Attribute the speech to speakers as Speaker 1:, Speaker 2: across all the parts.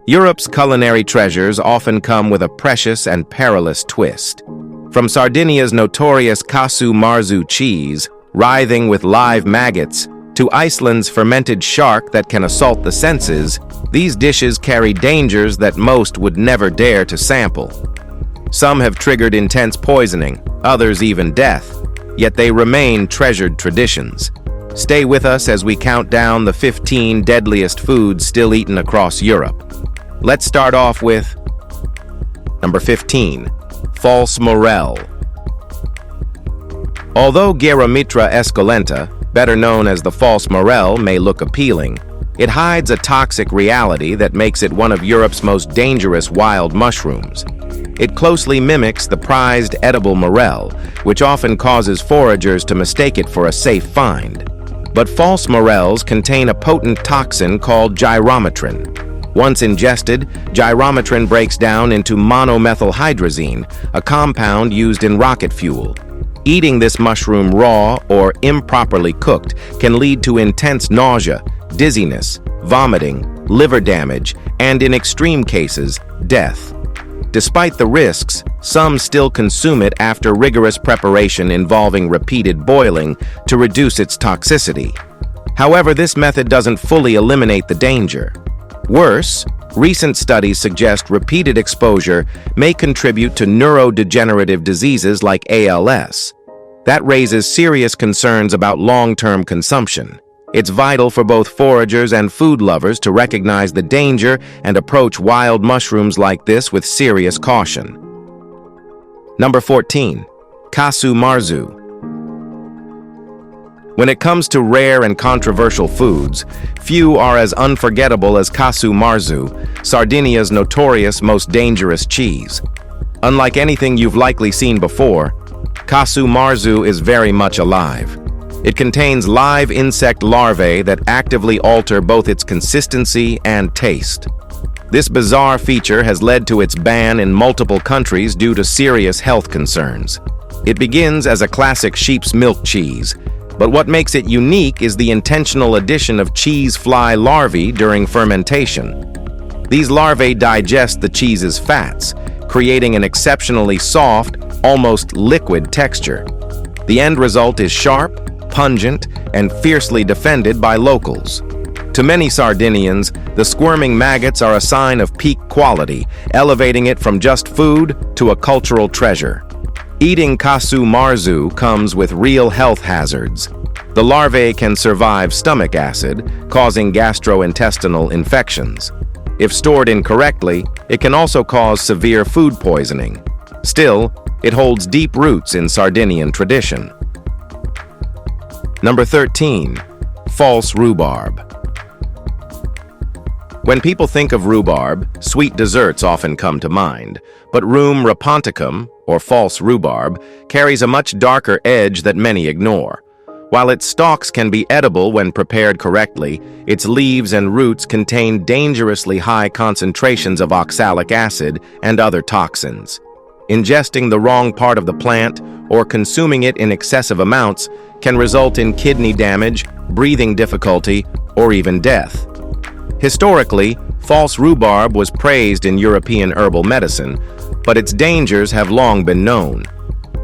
Speaker 1: Europe's culinary treasures often come with a precious and perilous twist. From Sardinia's notorious Casu Marzu cheese, writhing with live maggots, to Iceland's fermented shark that can assault the senses, these dishes carry dangers that most would never dare to sample. Some have triggered intense poisoning, others even death, yet they remain treasured traditions. Stay with us as we count down the 15 deadliest foods still eaten across Europe. Let's start off with number 15, false morel. Although Geramitra esculenta, better known as the false morel, may look appealing, it hides a toxic reality that makes it one of Europe's most dangerous wild mushrooms. It closely mimics the prized edible morel, which often causes foragers to mistake it for a safe find. But false morels contain a potent toxin called gyrometrin. Once ingested, gyrometrin breaks down into monomethylhydrazine, a compound used in rocket fuel. Eating this mushroom raw or improperly cooked can lead to intense nausea, dizziness, vomiting, liver damage, and in extreme cases, death. Despite the risks, some still consume it after rigorous preparation involving repeated boiling to reduce its toxicity. However, this method doesn't fully eliminate the danger. Worse, recent studies suggest repeated exposure may contribute to neurodegenerative diseases like ALS. That raises serious concerns about long-term consumption. It's vital for both foragers and food lovers to recognize the danger and approach wild mushrooms like this with serious caution. Number 14, Casu Marzu. When it comes to rare and controversial foods, few are as unforgettable as Casu Marzu, Sardinia's notorious most dangerous cheese. Unlike anything you've likely seen before, Casu Marzu is very much alive. It contains live insect larvae that actively alter both its consistency and taste. This bizarre feature has led to its ban in multiple countries due to serious health concerns. It begins as a classic sheep's milk cheese, but what makes it unique is the intentional addition of cheese fly larvae during fermentation. These larvae digest the cheese's fats, creating an exceptionally soft, almost liquid texture. The end result is sharp, pungent, and fiercely defended by locals. To many Sardinians, the squirming maggots are a sign of peak quality, elevating it from just food to a cultural treasure. Eating Casu Marzu comes with real health hazards. The larvae can survive stomach acid, causing gastrointestinal infections. If stored incorrectly, it can also cause severe food poisoning. Still, it holds deep roots in Sardinian tradition. Number 13, false rhubarb. When people think of rhubarb, sweet desserts often come to mind, but Rhum raponticum, or false rhubarb, carries a much darker edge that many ignore. While its stalks can be edible when prepared correctly, its leaves and roots contain dangerously high concentrations of oxalic acid and other toxins. Ingesting the wrong part of the plant or consuming it in excessive amounts can result in kidney damage, breathing difficulty, or even death. Historically, false rhubarb was praised in European herbal medicine, but its dangers have long been known.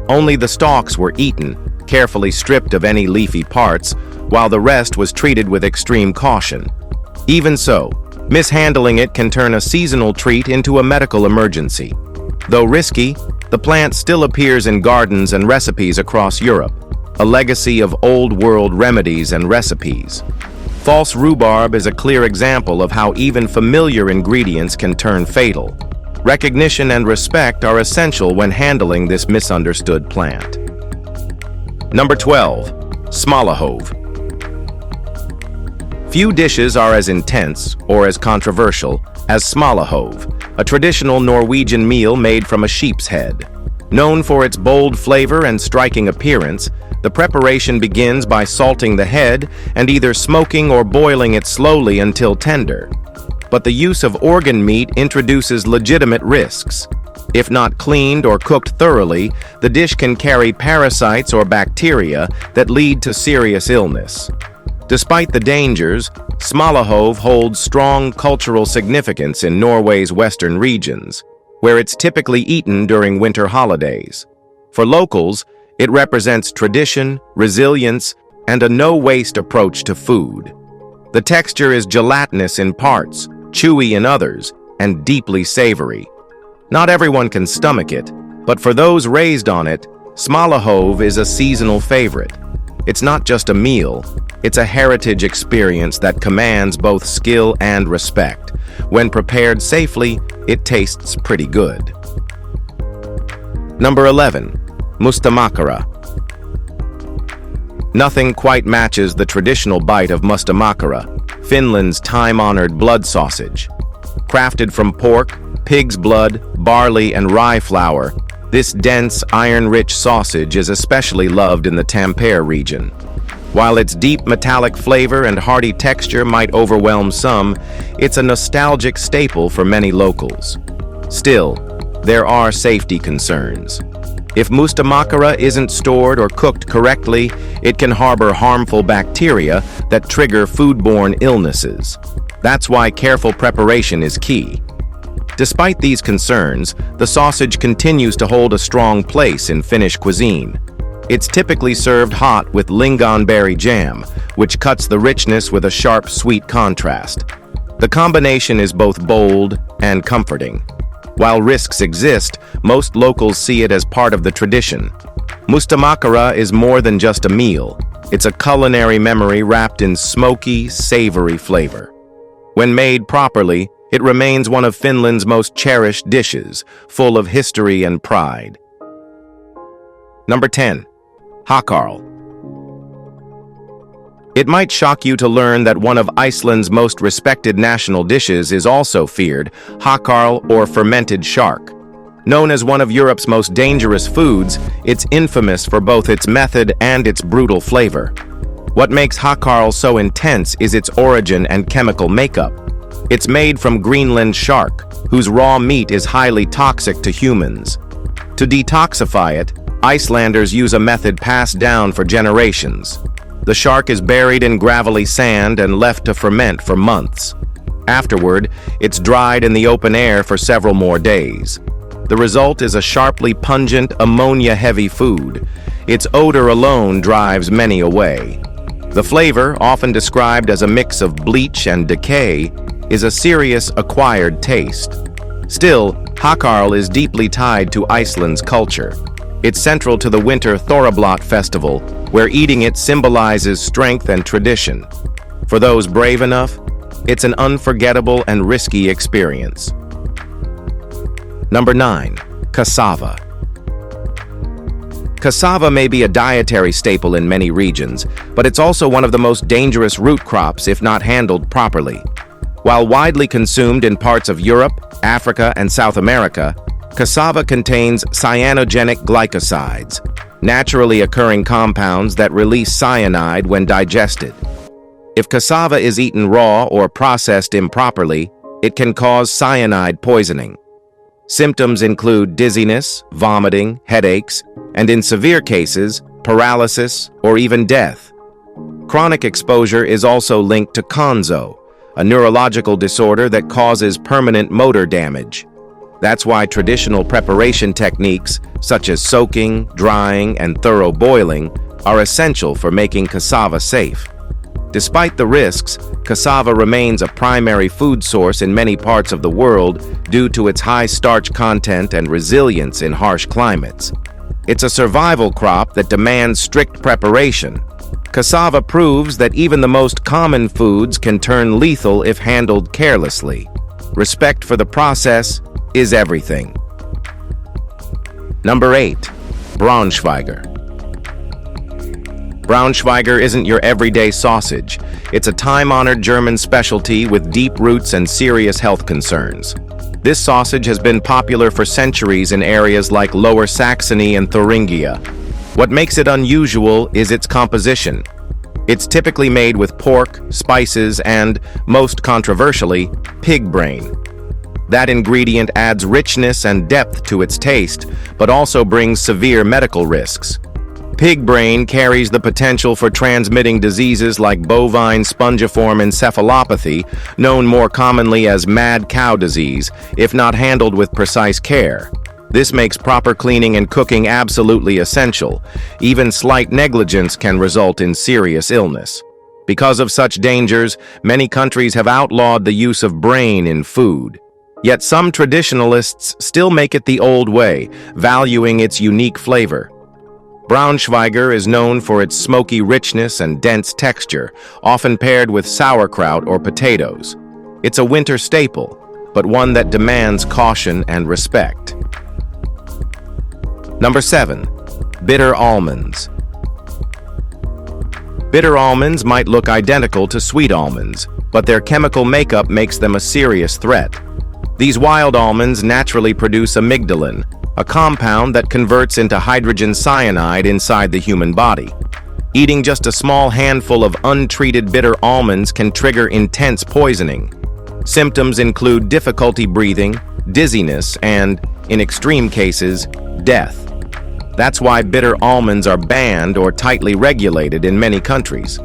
Speaker 1: Only the stalks were eaten, carefully stripped of any leafy parts, while the rest was treated with extreme caution. Even so, mishandling it can turn a seasonal treat into a medical emergency. Though risky, the plant still appears in gardens and recipes across Europe, a legacy of old-world remedies and recipes. False rhubarb is a clear example of how even familiar ingredients can turn fatal. Recognition and respect are essential when handling this misunderstood plant. Number 12, smalahove. Few dishes are as intense or as controversial as smalahove, a traditional Norwegian meal made from a sheep's head. Known for its bold flavor and striking appearance, the preparation begins by salting the head and either smoking or boiling it slowly until tender. But the use of organ meat introduces legitimate risks. If not cleaned or cooked thoroughly, the dish can carry parasites or bacteria that lead to serious illness. Despite the dangers, smalahove holds strong cultural significance in Norway's western regions, where it's typically eaten during winter holidays. For locals, it represents tradition, resilience, and a no-waste approach to food. The texture is gelatinous in parts, chewy in others, and deeply savory. Not everyone can stomach it, but for those raised on it, smalahove is a seasonal favorite. It's not just a meal, it's a heritage experience that commands both skill and respect. When prepared safely, it tastes pretty good. Number 11. Mustamakura. Nothing quite matches the traditional bite of Mustamakura, Finland's time-honored blood sausage. Crafted from pork, pig's blood, barley, and rye flour, this dense, iron-rich sausage is especially loved in the Tampere region. While its deep metallic flavor and hearty texture might overwhelm some, it's a nostalgic staple for many locals. Still, there are safety concerns. If Mustamakura isn't stored or cooked correctly, it can harbor harmful bacteria that trigger foodborne illnesses. That's why careful preparation is key. Despite these concerns, the sausage continues to hold a strong place in Finnish cuisine. It's typically served hot with lingonberry jam, which cuts the richness with a sharp, sweet contrast. The combination is both bold and comforting. While risks exist, most locals see it as part of the tradition. Mustamakura is more than just a meal. It's a culinary memory wrapped in smoky, savory flavor. When made properly, it remains one of Finland's most cherished dishes, full of history and pride. Number 10. Hakarl. It might shock you to learn that one of Iceland's most respected national dishes is also feared, Hakarl, or fermented shark. Known as one of Europe's most dangerous foods, it's infamous for both its method and its brutal flavor. What makes Hakarl so intense is its origin and chemical makeup. It's made from Greenland shark, whose raw meat is highly toxic to humans. To detoxify it, Icelanders use a method passed down for generations. The shark is buried in gravelly sand and left to ferment for months. Afterward, it's dried in the open air for several more days. The result is a sharply pungent, ammonia-heavy food. Its odor alone drives many away. The flavor, often described as a mix of bleach and decay, is a serious acquired taste. Still, Hakarl is deeply tied to Iceland's culture. It's central to the winter Thorrablot festival, where eating it symbolizes strength and tradition. For those brave enough, it's an unforgettable and risky experience. Number 9. Cassava. Cassava may be a dietary staple in many regions, but it's also one of the most dangerous root crops if not handled properly. While widely consumed in parts of Europe, Africa, and South America, cassava contains cyanogenic glycosides, naturally occurring compounds that release cyanide when digested. If cassava is eaten raw or processed improperly, it can cause cyanide poisoning. Symptoms include dizziness, vomiting, headaches, and in severe cases, paralysis or even death. Chronic exposure is also linked to konzo, a neurological disorder that causes permanent motor damage. That's why traditional preparation techniques, such as soaking, drying, and thorough boiling, are essential for making cassava safe. Despite the risks, cassava remains a primary food source in many parts of the world due to its high starch content and resilience in harsh climates. It's a survival crop that demands strict preparation. Cassava proves that even the most common foods can turn lethal if handled carelessly. Respect for the process is everything. Number 8. Brunswiger. Brunswiger isn't your everyday sausage. It's a time-honored German specialty with deep roots and serious health concerns. This sausage has been popular for centuries in areas like Lower Saxony and Thuringia. What makes it unusual is its composition. It's typically made with pork, spices, and, most controversially, pig brain. That ingredient adds richness and depth to its taste, but also brings severe medical risks. Pig brain carries the potential for transmitting diseases like bovine spongiform encephalopathy, known more commonly as mad cow disease, if not handled with precise care. This makes proper cleaning and cooking absolutely essential. Even slight negligence can result in serious illness. Because of such dangers, many countries have outlawed the use of brain in food. Yet some traditionalists still make it the old way, valuing its unique flavor. Brunswiger is known for its smoky richness and dense texture, often paired with sauerkraut or potatoes. It's a winter staple, but one that demands caution and respect. Number 7. Bitter almonds. Bitter almonds might look identical to sweet almonds, but their chemical makeup makes them a serious threat. These wild almonds naturally produce amygdalin, a compound that converts into hydrogen cyanide inside the human body. Eating just a small handful of untreated bitter almonds can trigger intense poisoning. Symptoms include difficulty breathing, dizziness, and, in extreme cases, death. That's why bitter almonds are banned or tightly regulated in many countries.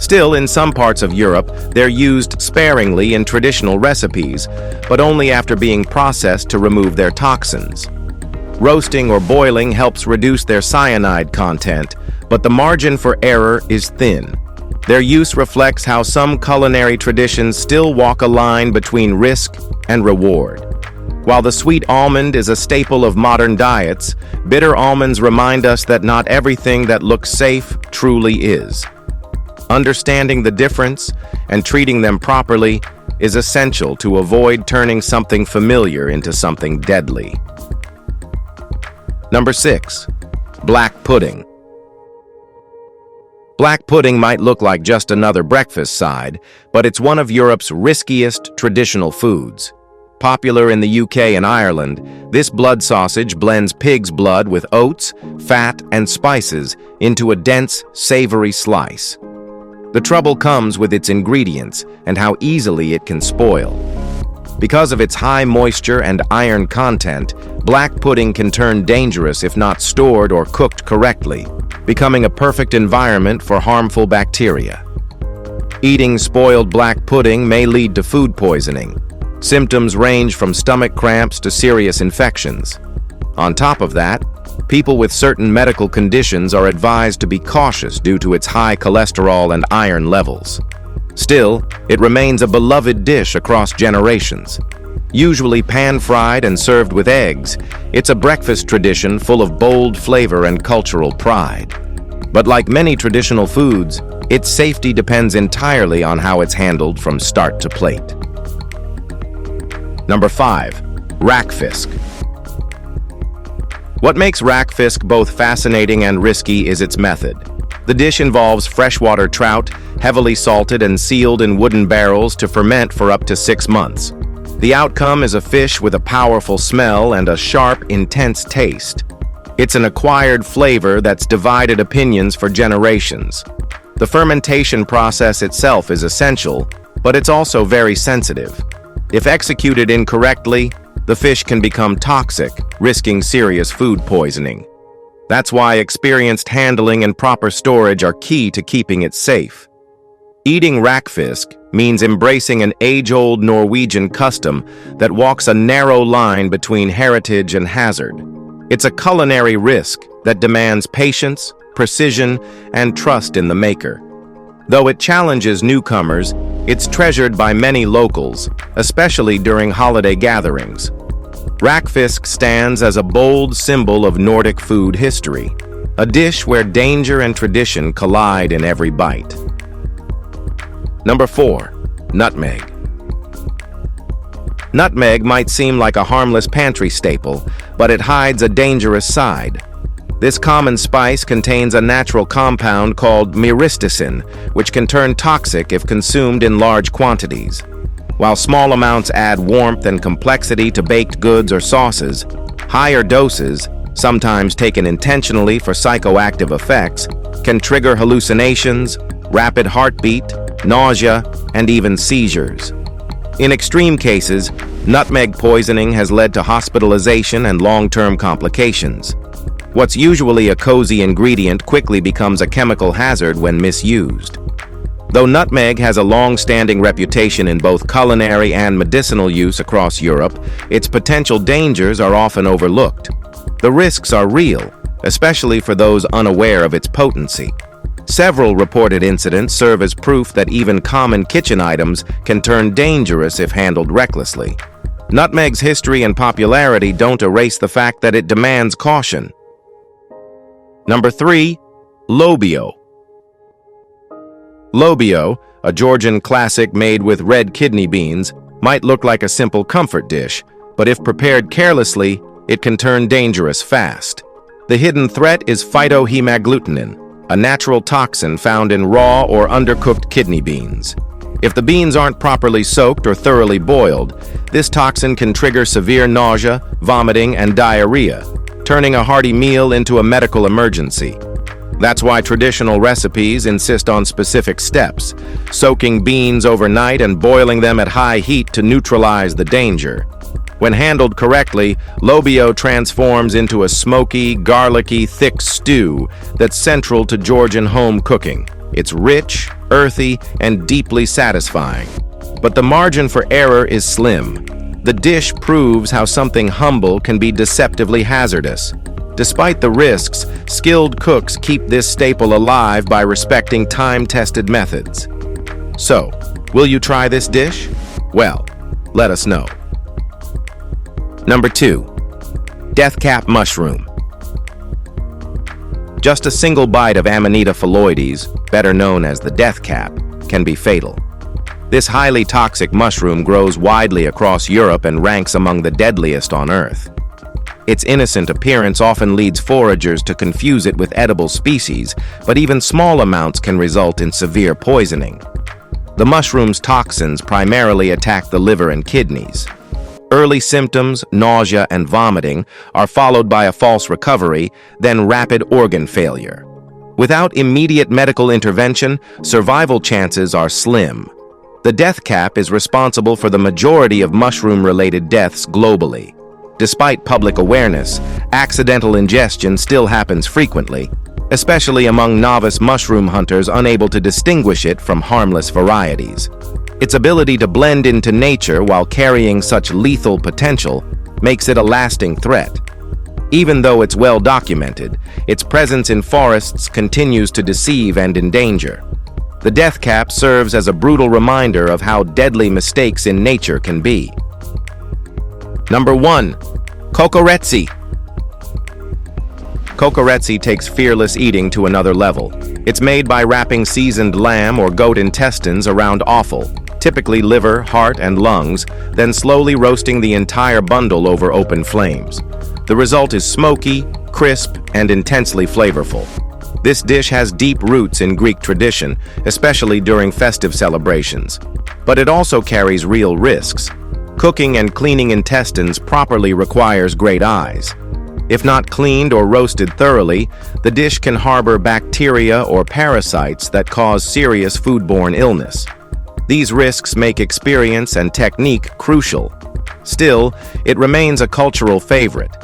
Speaker 1: Still, in some parts of Europe, they're used sparingly in traditional recipes, but only after being processed to remove their toxins. Roasting or boiling helps reduce their cyanide content, but the margin for error is thin. Their use reflects how some culinary traditions still walk a line between risk and reward. While the sweet almond is a staple of modern diets, bitter almonds remind us that not everything that looks safe truly is. Understanding the difference and treating them properly is essential to avoid turning something familiar into something deadly. Number 6. Black pudding. Black pudding might look like just another breakfast side, but it's one of Europe's riskiest traditional foods. Popular in the UK and Ireland, this blood sausage blends pig's blood with oats, fat, and spices into a dense, savory slice. The trouble comes with its ingredients and how easily it can spoil. Because of its high moisture and iron content, black pudding can turn dangerous if not stored or cooked correctly, becoming a perfect environment for harmful bacteria. Eating spoiled black pudding may lead to food poisoning. Symptoms range from stomach cramps to serious infections. On top of that, people with certain medical conditions are advised to be cautious due to its high cholesterol and iron levels. Still, it remains a beloved dish across generations. Usually pan-fried and served with eggs, it's a breakfast tradition full of bold flavor and cultural pride. But like many traditional foods, its safety depends entirely on how it's handled from start to plate. Number 5. Rackfisk. What makes rackfisk both fascinating and risky is its method. The dish involves freshwater trout, heavily salted and sealed in wooden barrels to ferment for up to 6 months. The outcome is a fish with a powerful smell and a sharp, intense taste. It's an acquired flavor that's divided opinions for generations. The fermentation process itself is essential, but it's also very sensitive. If executed incorrectly, the fish can become toxic, risking serious food poisoning. That's why experienced handling and proper storage are key to keeping it safe. Eating rackfisk means embracing an age-old Norwegian custom that walks a narrow line between heritage and hazard. It's a culinary risk that demands patience, precision, and trust in the maker. Though it challenges newcomers, it's treasured by many locals, especially during holiday gatherings. Rackfisk stands as a bold symbol of Nordic food history, a dish where danger and tradition collide in every bite. Number 4. Nutmeg. Nutmeg might seem like a harmless pantry staple, but it hides a dangerous side. This common spice contains a natural compound called myristicin, which can turn toxic if consumed in large quantities. While small amounts add warmth and complexity to baked goods or sauces, higher doses, sometimes taken intentionally for psychoactive effects, can trigger hallucinations, rapid heartbeat, nausea, and even seizures. In extreme cases, nutmeg poisoning has led to hospitalization and long-term complications. What's usually a cozy ingredient quickly becomes a chemical hazard when misused. Though nutmeg has a long-standing reputation in both culinary and medicinal use across Europe, its potential dangers are often overlooked. The risks are real, especially for those unaware of its potency. Several reported incidents serve as proof that even common kitchen items can turn dangerous if handled recklessly. Nutmeg's history and popularity don't erase the fact that it demands caution. Number 3. Lobio. Lobio, a Georgian classic made with red kidney beans, might look like a simple comfort dish, but if prepared carelessly, it can turn dangerous fast. The hidden threat is phytohemagglutinin, a natural toxin found in raw or undercooked kidney beans. If the beans aren't properly soaked or thoroughly boiled, this toxin can trigger severe nausea, vomiting, and diarrhea, turning a hearty meal into a medical emergency. That's why traditional recipes insist on specific steps, soaking beans overnight and boiling them at high heat to neutralize the danger. When handled correctly, Lobio transforms into a smoky, garlicky, thick stew that's central to Georgian home cooking. It's rich, earthy, and deeply satisfying. But the margin for error is slim. The dish proves how something humble can be deceptively hazardous. Despite the risks, skilled cooks keep this staple alive by respecting time-tested methods. So, will you try this dish? Well, let us know. Number 2. Deathcap Mushroom. Just a single bite of Amanita phalloides, better known as the deathcap, can be fatal. This highly toxic mushroom grows widely across Europe and ranks among the deadliest on Earth. Its innocent appearance often leads foragers to confuse it with edible species, but even small amounts can result in severe poisoning. The mushroom's toxins primarily attack the liver and kidneys. Early symptoms, nausea and vomiting, are followed by a false recovery, then rapid organ failure. Without immediate medical intervention, survival chances are slim. The deathcap is responsible for the majority of mushroom-related deaths globally. Despite public awareness, accidental ingestion still happens frequently, especially among novice mushroom hunters unable to distinguish it from harmless varieties. Its ability to blend into nature while carrying such lethal potential makes it a lasting threat. Even though it's well documented, its presence in forests continues to deceive and endanger. The deathcap serves as a brutal reminder of how deadly mistakes in nature can be. Number 1. Cocoari. Cocoari takes fearless eating to another level. It's made by wrapping seasoned lamb or goat intestines around offal, typically liver, heart, and lungs, then slowly roasting the entire bundle over open flames. The result is smoky, crisp, and intensely flavorful. This dish has deep roots in Greek tradition, especially during festive celebrations. But it also carries real risks. Cooking and cleaning intestines properly requires great eyes. If not cleaned or roasted thoroughly, the dish can harbor bacteria or parasites that cause serious foodborne illness. These risks make experience and technique crucial. Still, it remains a cultural favorite.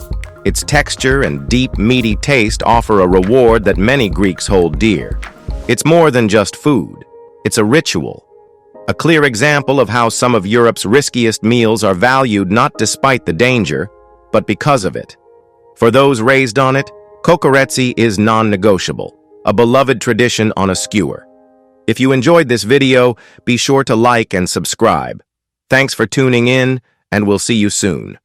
Speaker 1: Its texture and deep, meaty taste offer a reward that many Greeks hold dear. It's more than just food. It's a ritual. A clear example of how some of Europe's riskiest meals are valued not despite the danger, but because of it. For those raised on it, cocoari is non-negotiable, a beloved tradition on a skewer. If you enjoyed this video, be sure to like and subscribe. Thanks for tuning in, and we'll see you soon.